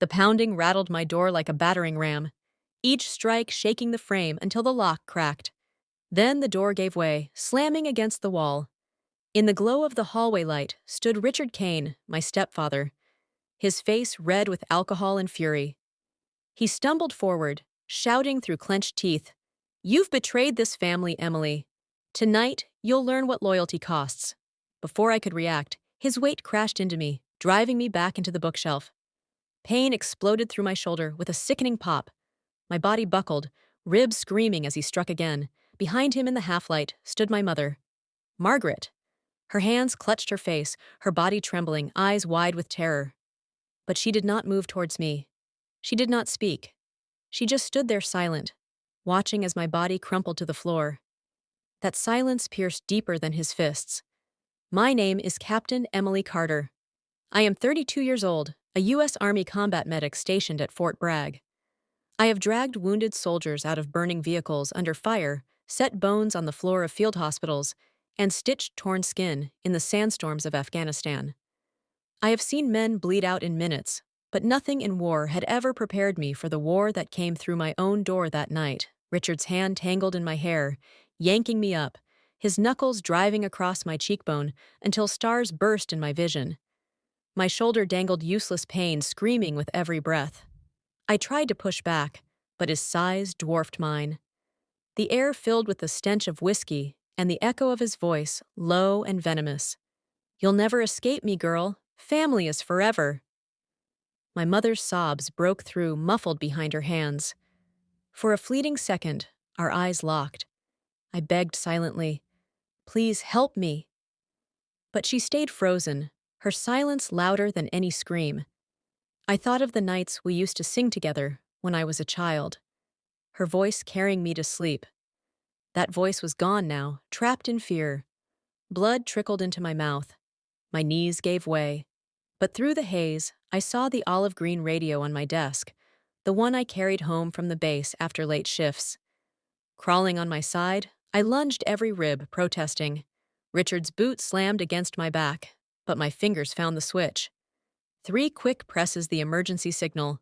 The pounding rattled my door like a battering ram, each strike shaking the frame until the lock cracked. Then the door gave way, slamming against the wall. In the glow of the hallway light stood Richard Kane, my stepfather, his face red with alcohol and fury. He stumbled forward, shouting through clenched teeth, "You've betrayed this family, Emily. Tonight, you'll learn what loyalty costs." Before I could react, his weight crashed into me, driving me back into the bookshelf. Pain exploded through my shoulder with a sickening pop. My body buckled, ribs screaming as he struck again. Behind him in the half-light stood my mother, Margaret. Her hands clutched her face, her body trembling, eyes wide with terror. But she did not move towards me. She did not speak. She just stood there silent, watching as my body crumpled to the floor. That silence pierced deeper than his fists. "My name is Captain Emily Carter. I am 32 years old, a U.S. Army combat medic stationed at Fort Bragg. I have dragged wounded soldiers out of burning vehicles under fire, set bones on the floor of field hospitals, and stitched torn skin in the sandstorms of Afghanistan. I have seen men bleed out in minutes, but nothing in war had ever prepared me for the war that came through my own door that night." Richard's hand tangled in my hair, yanking me up, his knuckles driving across my cheekbone until stars burst in my vision. My shoulder dangled useless pain, screaming with every breath. I tried to push back, but his size dwarfed mine. The air filled with the stench of whiskey and the echo of his voice, low and venomous. "You'll never escape me, girl. Family is forever." My mother's sobs broke through, muffled behind her hands. For a fleeting second, our eyes locked. I begged silently, "Please help me." But she stayed frozen, her silence louder than any scream. I thought of the nights we used to sing together when I was a child, her voice carrying me to sleep. That voice was gone now, trapped in fear. Blood trickled into my mouth. My knees gave way. But through the haze, I saw the olive green radio on my desk, the one I carried home from the base after late shifts. Crawling on my side, I lunged every rib, protesting. Richard's boot slammed against my back, but my fingers found the switch. 3 quick presses the emergency signal.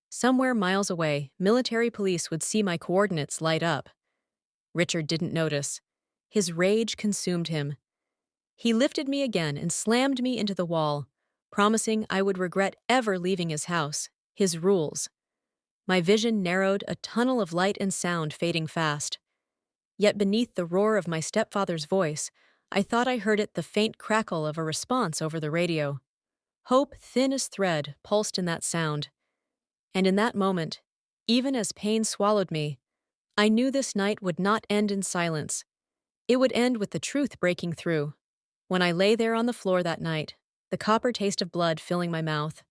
Somewhere miles away, military police would see my coordinates light up. Richard didn't notice. His rage consumed him. He lifted me again and slammed me into the wall, promising I would regret ever leaving his house, his rules. My vision narrowed, a tunnel of light and sound fading fast. Yet beneath the roar of my stepfather's voice, I thought I heard the faint crackle of a response over the radio. Hope, thin as thread, pulsed in that sound. And in that moment, even as pain swallowed me, I knew this night would not end in silence. It would end with the truth breaking through. When I lay there on the floor that night, the copper taste of blood filling my mouth,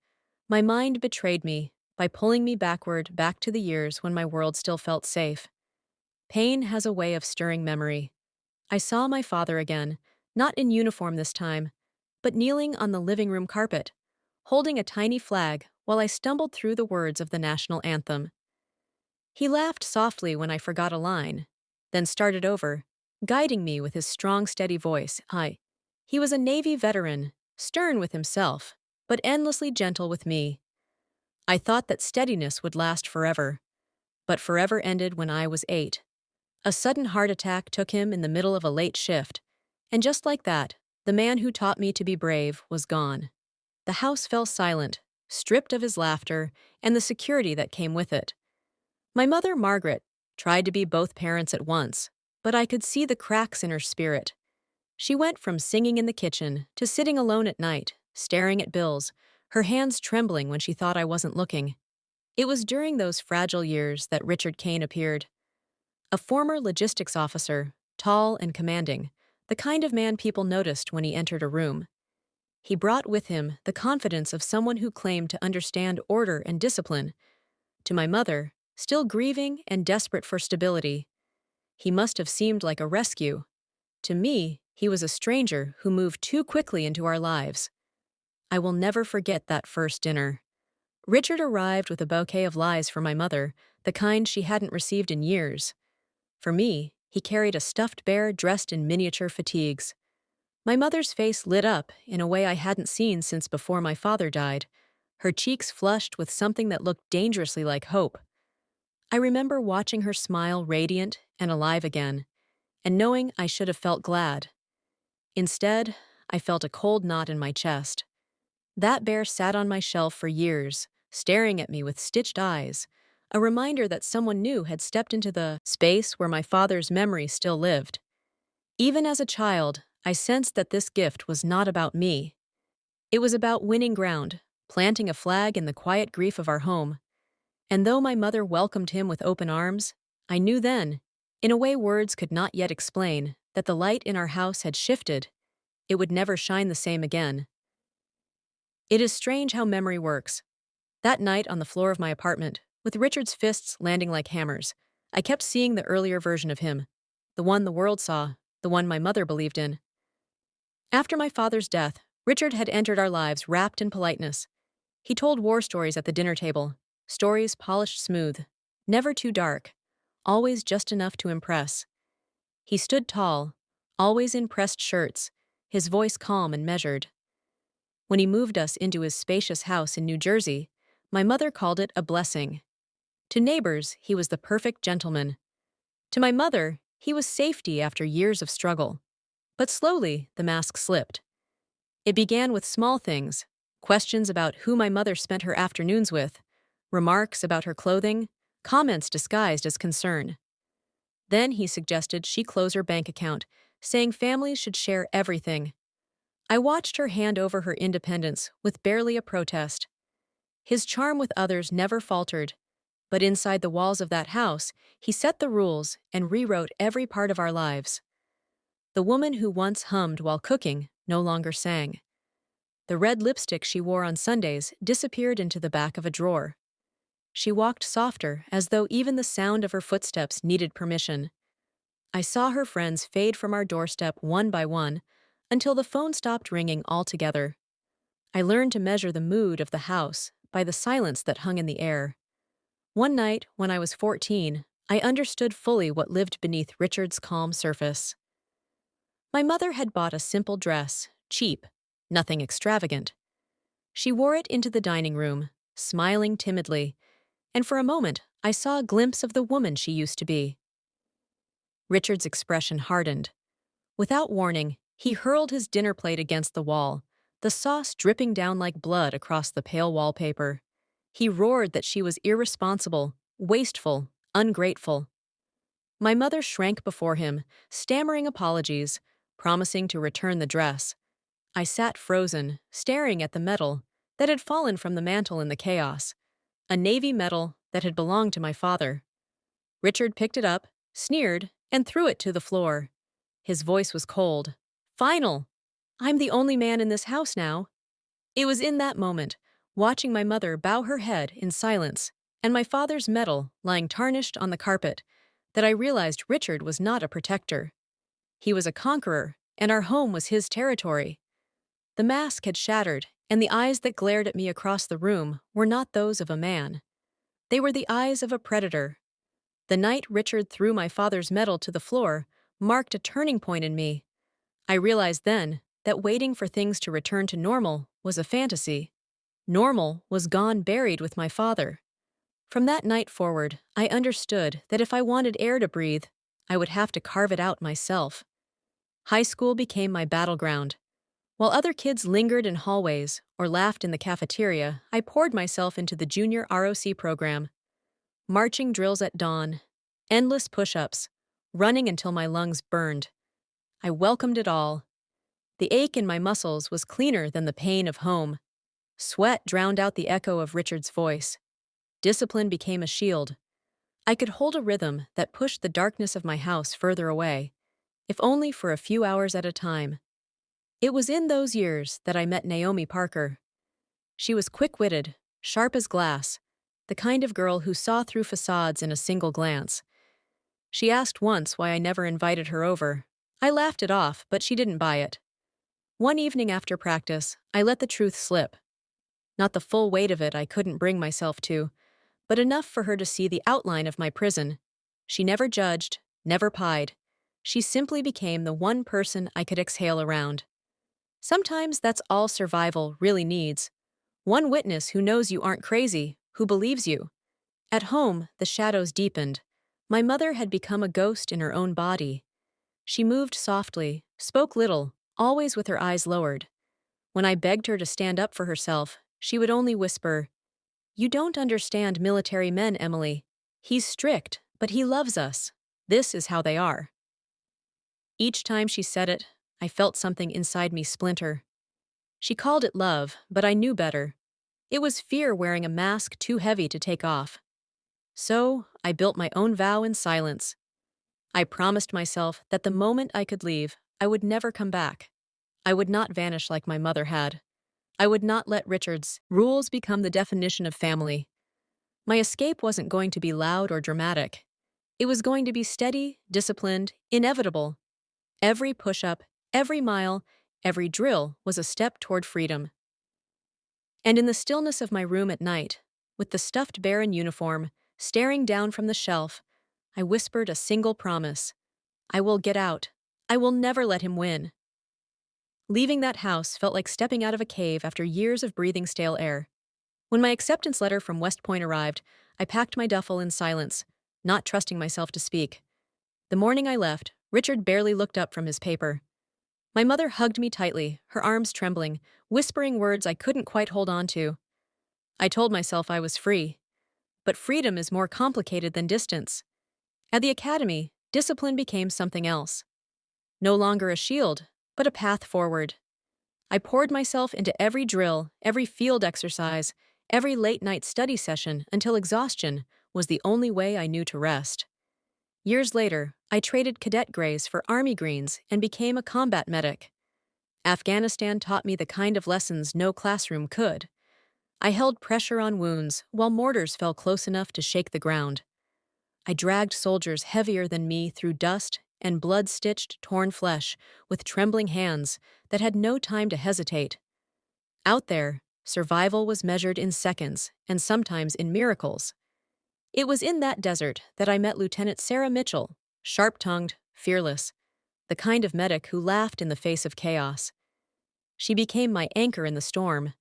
my mind betrayed me by pulling me backward, back to the years when my world still felt safe. Pain has a way of stirring memory. I saw my father again, not in uniform this time, but kneeling on the living room carpet, holding a tiny flag while I stumbled through the words of the national anthem. He laughed softly when I forgot a line, then started over, guiding me with his strong, steady voice. He was a Navy veteran, stern with himself, but endlessly gentle with me. I thought that steadiness would last forever, but forever ended when I was 8. A sudden heart attack took him in the middle of a late shift, and just like that, the man who taught me to be brave was gone. The house fell silent, stripped of his laughter and the security that came with it. My mother, Margaret, tried to be both parents at once, but I could see the cracks in her spirit. She went from singing in the kitchen to sitting alone at night, staring at bills, her hands trembling when she thought I wasn't looking. It was during those fragile years that Richard Kane appeared. A former logistics officer, tall and commanding, the kind of man people noticed when he entered a room. He brought with him the confidence of someone who claimed to understand order and discipline. To my mother, still grieving and desperate for stability, he must have seemed like a rescue. To me, he was a stranger who moved too quickly into our lives. I will never forget that first dinner. Richard arrived with a bouquet of lies for my mother, the kind she hadn't received in years. For me, he carried a stuffed bear dressed in miniature fatigues. My mother's face lit up in a way I hadn't seen since before my father died. her cheeks flushed with something that looked dangerously like hope. I remember watching her smile radiant and alive again, and knowing I should have felt glad. Instead, I felt a cold knot in my chest. That bear sat on my shelf for years, staring at me with stitched eyes, a reminder that someone new had stepped into the space where my father's memory still lived. Even as a child, I sensed that this gift was not about me. It was about winning ground, planting a flag in the quiet grief of our home. And though my mother welcomed him with open arms, I knew then, in a way words could not yet explain, that the light in our house had shifted. It would never shine the same again. It is strange how memory works. That night on the floor of my apartment, with Richard's fists landing like hammers, I kept seeing the earlier version of him, the one the world saw, the one my mother believed in. After my father's death, Richard had entered our lives wrapped in politeness. He told war stories at the dinner table, stories polished smooth, never too dark, always just enough to impress. He stood tall, always in pressed shirts, his voice calm and measured. When he moved us into his spacious house in New Jersey, my mother called it a blessing. To neighbors, he was the perfect gentleman. To my mother, he was safety after years of struggle. But slowly, the mask slipped. It began with small things, questions about who my mother spent her afternoons with, remarks about her clothing, comments disguised as concern. Then he suggested she close her bank account, saying families should share everything. I watched her hand over her independence with barely a protest. His charm with others never faltered, but inside the walls of that house, he set the rules and rewrote every part of our lives. The woman who once hummed while cooking no longer sang. The red lipstick she wore on Sundays disappeared into the back of a drawer. She walked softer, as though even the sound of her footsteps needed permission. I saw her friends fade from our doorstep one by one, until the phone stopped ringing altogether. I learned to measure the mood of the house by the silence that hung in the air. One night, when I was 14, I understood fully what lived beneath Richard's calm surface. My mother had bought a simple dress, cheap, nothing extravagant. She wore it into the dining room, smiling timidly, and for a moment I saw a glimpse of the woman she used to be. Richard's expression hardened. Without warning, he hurled his dinner plate against the wall, the sauce dripping down like blood across the pale wallpaper. He roared that she was irresponsible, wasteful, ungrateful. My mother shrank before him, stammering apologies, promising to return the dress. I sat frozen, staring at the medal that had fallen from the mantel in the chaos, a navy medal that had belonged to my father. Richard picked it up, sneered, and threw it to the floor. His voice was cold. "Final! I'm the only man in this house now." It was in that moment, watching my mother bow her head in silence, and my father's medal lying tarnished on the carpet, that I realized Richard was not a protector. He was a conqueror, and our home was his territory. The mask had shattered, and the eyes that glared at me across the room were not those of a man. They were the eyes of a predator. The night Richard threw my father's medal to the floor marked a turning point in me. I realized then that waiting for things to return to normal was a fantasy. Normal was gone buried with my father. From that night forward, I understood that if I wanted air to breathe, I would have to carve it out myself. High school became my battleground. While other kids lingered in hallways or laughed in the cafeteria, I poured myself into the junior ROC program. Marching drills at dawn, endless push-ups, running until my lungs burned. I welcomed it all. The ache in my muscles was cleaner than the pain of home. Sweat drowned out the echo of Richard's voice. Discipline became a shield. I could hold a rhythm that pushed the darkness of my house further away, if only for a few hours at a time. It was in those years that I met Naomi Parker. She was quick-witted, sharp as glass, the kind of girl who saw through facades in a single glance. She asked once why I never invited her over. I laughed it off, but she didn't buy it. One evening after practice, I let the truth slip. Not the full weight of it I couldn't bring myself to, but enough for her to see the outline of my prison. She never judged, never pied. She simply became the one person I could exhale around. Sometimes that's all survival really needs. One witness who knows you aren't crazy, who believes you. At home, the shadows deepened. My mother had become a ghost in her own body. She moved softly, spoke little, always with her eyes lowered. When I begged her to stand up for herself, she would only whisper, "You don't understand military men, Emily. He's strict, but he loves us. This is how they are." Each time she said it, I felt something inside me splinter. She called it love, but I knew better. It was fear wearing a mask too heavy to take off. So, I built my own vow in silence. I promised myself that the moment I could leave, I would never come back. I would not vanish like my mother had. I would not let Richard's rules become the definition of family. My escape wasn't going to be loud or dramatic. It was going to be steady, disciplined, inevitable. Every push-up, every mile, every drill was a step toward freedom. And in the stillness of my room at night, with the stuffed bear in uniform, staring down from the shelf, I whispered a single promise. I will get out. I will never let him win. Leaving that house felt like stepping out of a cave after years of breathing stale air. When my acceptance letter from West Point arrived, I packed my duffel in silence, not trusting myself to speak. The morning I left, Richard barely looked up from his paper. My mother hugged me tightly, her arms trembling, whispering words I couldn't quite hold on to. I told myself I was free. But freedom is more complicated than distance. At the academy, discipline became something else. No longer a shield, but a path forward. I poured myself into every drill, every field exercise, every late-night study session until exhaustion was the only way I knew to rest. Years later, I traded cadet grays for Army greens and became a combat medic. Afghanistan taught me the kind of lessons no classroom could. I held pressure on wounds while mortars fell close enough to shake the ground. I dragged soldiers heavier than me through dust and blood-stitched, torn flesh with trembling hands that had no time to hesitate. Out there, survival was measured in seconds and sometimes in miracles. It was in that desert that I met Lieutenant Sarah Mitchell, sharp-tongued, fearless, the kind of medic who laughed in the face of chaos. She became my anchor in the storm.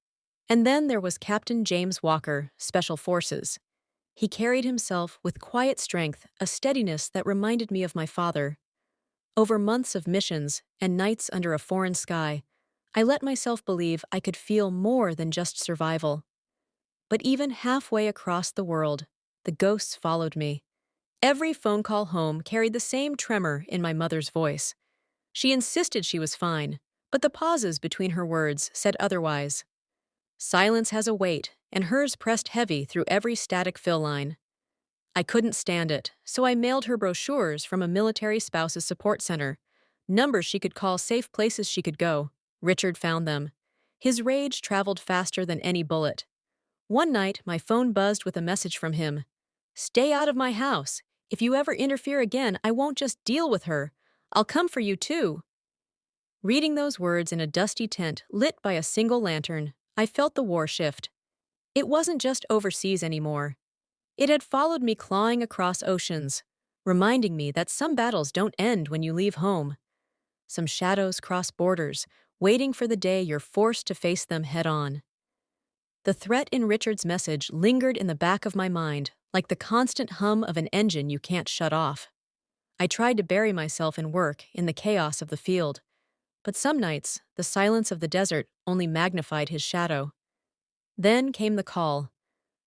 And then there was Captain James Walker, Special Forces. He carried himself with quiet strength, a steadiness that reminded me of my father. Over months of missions and nights under a foreign sky, I let myself believe I could feel more than just survival. But even halfway across the world, the ghosts followed me. Every phone call home carried the same tremor in my mother's voice. She insisted she was fine, but the pauses between her words said otherwise. Silence has a weight, and hers pressed heavy through every static fill line. I couldn't stand it, so I mailed her brochures from a military spouses support center. Numbers she could call, safe places she could go. Richard found them. His rage traveled faster than any bullet. One night, my phone buzzed with a message from him. "Stay out of my house. If you ever interfere again, I won't just deal with her. I'll come for you too." Reading those words in a dusty tent lit by a single lantern, I felt the war shift. It wasn't just overseas anymore. It had followed me clawing across oceans, reminding me that some battles don't end when you leave home. Some shadows cross borders, waiting for the day you're forced to face them head-on. The threat in Richard's message lingered in the back of my mind, like the constant hum of an engine you can't shut off. I tried to bury myself in work, in the chaos of the field. But some nights, the silence of the desert only magnified his shadow. Then came the call,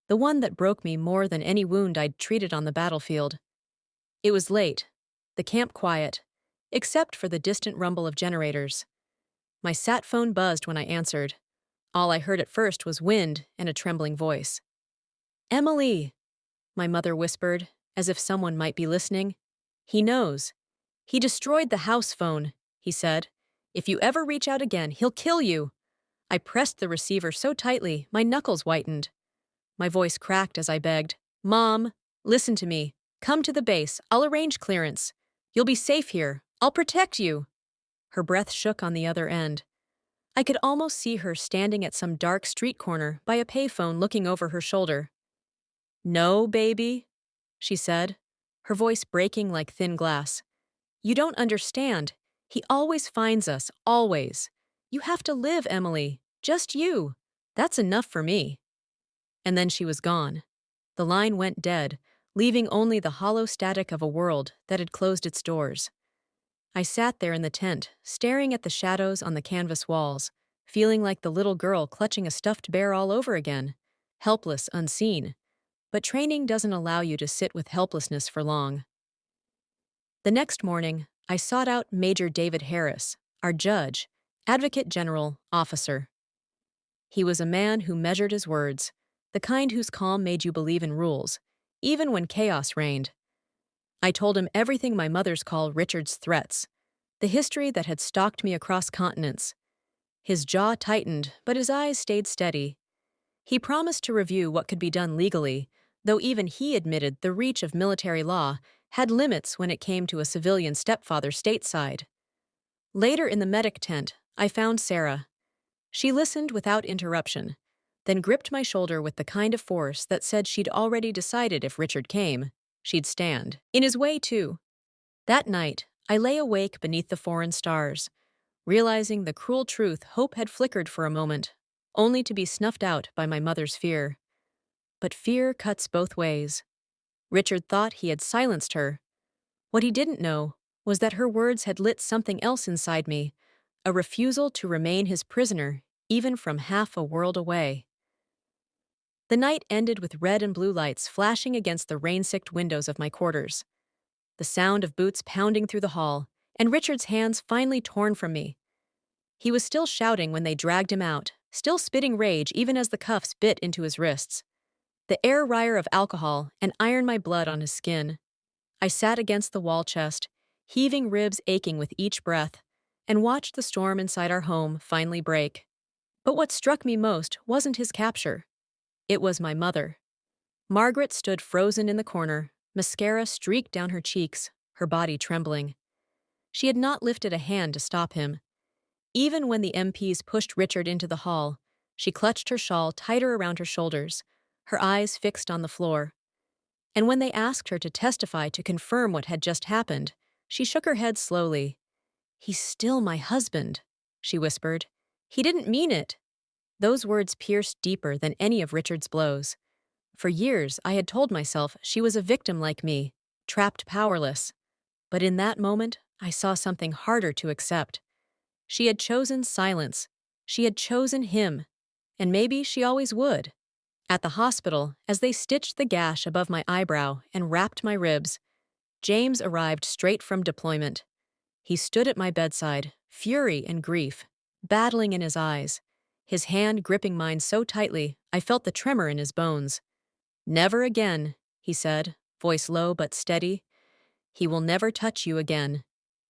the one that broke me more than any wound I'd treated on the battlefield. It was late, the camp quiet, except for the distant rumble of generators. My sat phone buzzed when I answered. All I heard at first was wind and a trembling voice. "Emily," my mother whispered, as if someone might be listening. "He knows. He destroyed the house phone," he said. "If you ever reach out again, he'll kill you." I pressed the receiver so tightly, my knuckles whitened. My voice cracked as I begged, "Mom, listen to me. Come to the base. I'll arrange clearance. You'll be safe here. I'll protect you." Her breath shook on the other end. I could almost see her standing at some dark street corner by a payphone looking over her shoulder. "No, baby," she said, her voice breaking like thin glass. "You don't understand. He always finds us, always. You have to live, Emily. Just you. That's enough for me. And then she was gone. The line went dead, leaving only the hollow static of a world that had closed its doors. I sat there in the tent, staring at the shadows on the canvas walls, feeling like the little girl clutching a stuffed bear all over again, helpless, unseen. But training doesn't allow you to sit with helplessness for long. The next morning, I sought out Major David Harris, our judge, Advocate General, officer. He was a man who measured his words, the kind whose calm made you believe in rules, even when chaos reigned. I told him everything my mother's call Richard's threats, the history that had stalked me across continents. His jaw tightened, but his eyes stayed steady. He promised to review what could be done legally, though even he admitted the reach of military law had limits when it came to a civilian stepfather stateside. Later in the medic tent, I found Sarah. She listened without interruption, then gripped my shoulder with the kind of force that said she'd already decided if Richard came, she'd stand. In his way, too. That night, I lay awake beneath the foreign stars, realizing the cruel truth hope had flickered for a moment, only to be snuffed out by my mother's fear. But fear cuts both ways. Richard thought he had silenced her. What he didn't know was that her words had lit something else inside me, a refusal to remain his prisoner, even from half a world away. The night ended with red and blue lights flashing against the rain-sicked windows of my quarters. The sound of boots pounding through the hall, and Richard's hands finally torn from me. He was still shouting when they dragged him out, still spitting rage even as the cuffs bit into his wrists. The air rire of alcohol and iron my blood on his skin. I sat against the wall chest, heaving ribs aching with each breath, and watched the storm inside our home finally break. But what struck me most wasn't his capture. It was my mother. Margaret stood frozen in the corner, mascara streaked down her cheeks, her body trembling. She had not lifted a hand to stop him. Even when the MPs pushed Richard into the hall, she clutched her shawl tighter around her shoulders, her eyes fixed on the floor. And when they asked her to testify to confirm what had just happened, she shook her head slowly. "He's still my husband," she whispered. "He didn't mean it." Those words pierced deeper than any of Richard's blows. For years, I had told myself she was a victim like me, trapped powerless. But in that moment, I saw something harder to accept. She had chosen silence. She had chosen him. And maybe she always would. At the hospital, as they stitched the gash above my eyebrow and wrapped my ribs, James arrived straight from deployment. He stood at my bedside, fury and grief, battling in his eyes, his hand gripping mine so tightly I felt the tremor in his bones. "Never again," he said, voice low but steady. "He will never touch you again."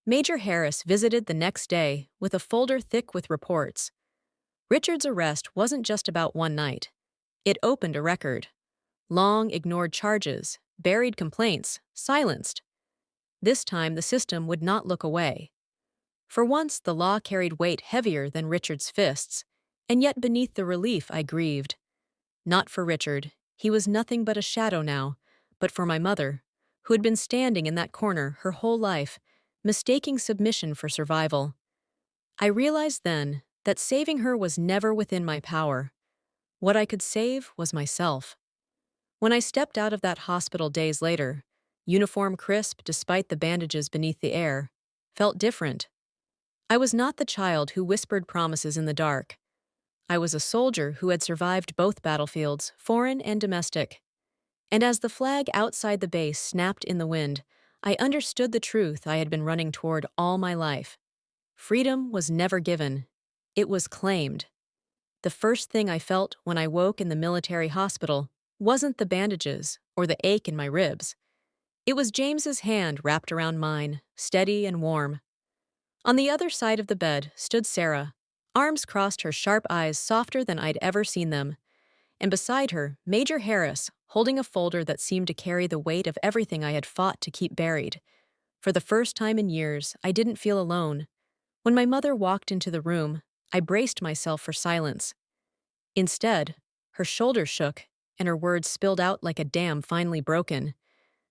Major Harris visited the next day with a folder thick with reports. Richard's arrest wasn't just about one night. It opened a record. Long ignored charges, buried complaints, silenced. This time the system would not look away. For once the law carried weight heavier than Richard's fists, and yet beneath the relief I grieved. Not for Richard, he was nothing but a shadow now, but for my mother, who had been standing in that corner her whole life, mistaking submission for survival. I realized then that saving her was never within my power. What I could save was myself. When I stepped out of that hospital days later, uniform crisp despite the bandages beneath the air, felt different. I was not the child who whispered promises in the dark. I was a soldier who had survived both battlefields, foreign and domestic. And as the flag outside the base snapped in the wind, I understood the truth I had been running toward all my life. Freedom was never given. It was claimed. The first thing I felt when I woke in the military hospital wasn't the bandages or the ache in my ribs. It was James's hand wrapped around mine, steady and warm. On the other side of the bed stood Sarah, arms crossed, her sharp eyes softer than I'd ever seen them. And beside her, Major Harris, holding a folder that seemed to carry the weight of everything I had fought to keep buried. For the first time in years, I didn't feel alone. When my mother walked into the room, I braced myself for silence. Instead, her shoulders shook, and her words spilled out like a dam finally broken.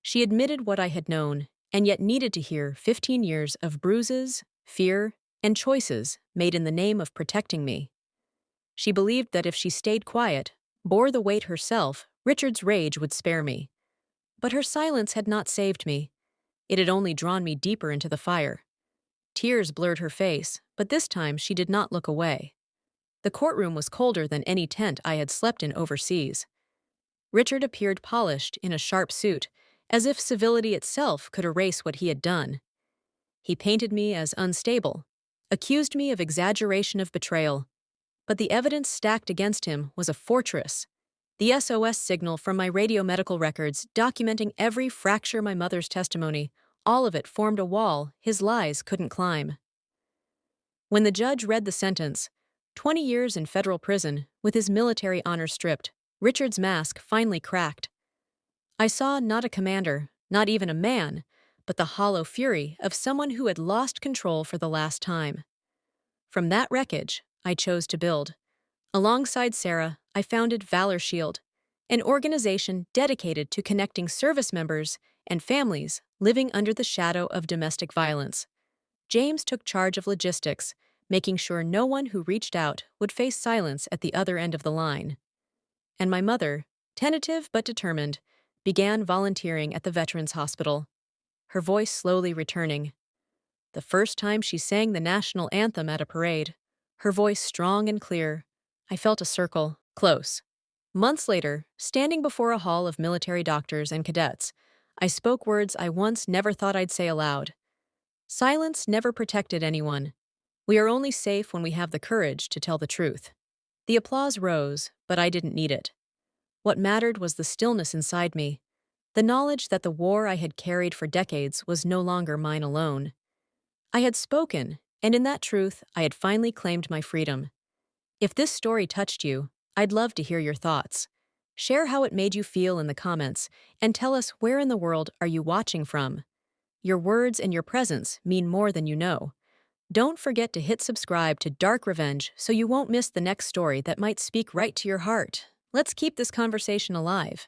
She admitted what I had known, and yet needed to hear 15 years of bruises, fear, and choices made in the name of protecting me. She believed that if she stayed quiet, bore the weight herself, Richard's rage would spare me. But her silence had not saved me. It had only drawn me deeper into the fire. Tears blurred her face, but this time she did not look away. The courtroom was colder than any tent I had slept in overseas. Richard appeared polished in a sharp suit, as if civility itself could erase what he had done. He painted me as unstable, accused me of exaggeration of betrayal, but the evidence stacked against him was a fortress. The SOS signal from my radiomedical records documenting every fracture my mother's testimony, all of it formed a wall his lies couldn't climb. When the judge read the sentence, 20 years in federal prison with his military honor stripped, Richard's mask finally cracked. I saw not a commander, not even a man, but the hollow fury of someone who had lost control for the last time. From that wreckage, I chose to build. Alongside Sarah, I founded Valor Shield, an organization dedicated to connecting service members and families living under the shadow of domestic violence. James took charge of logistics, making sure no one who reached out would face silence at the other end of the line. And my mother, tentative but determined, began volunteering at the Veterans Hospital, her voice slowly returning. The first time she sang the national anthem at a parade, her voice strong and clear, I felt a circle, close. Months later, standing before a hall of military doctors and cadets, I spoke words I once never thought I'd say aloud. Silence never protected anyone. We are only safe when we have the courage to tell the truth. The applause rose, but I didn't need it. What mattered was the stillness inside me, the knowledge that the war I had carried for decades was no longer mine alone. I had spoken, and in that truth, I had finally claimed my freedom. If this story touched you, I'd love to hear your thoughts. Share how it made you feel in the comments, and tell us where in the world are you watching from. Your words and your presence mean more than you know. Don't forget to hit subscribe to Dark Revenge so you won't miss the next story that might speak right to your heart. Let's keep this conversation alive.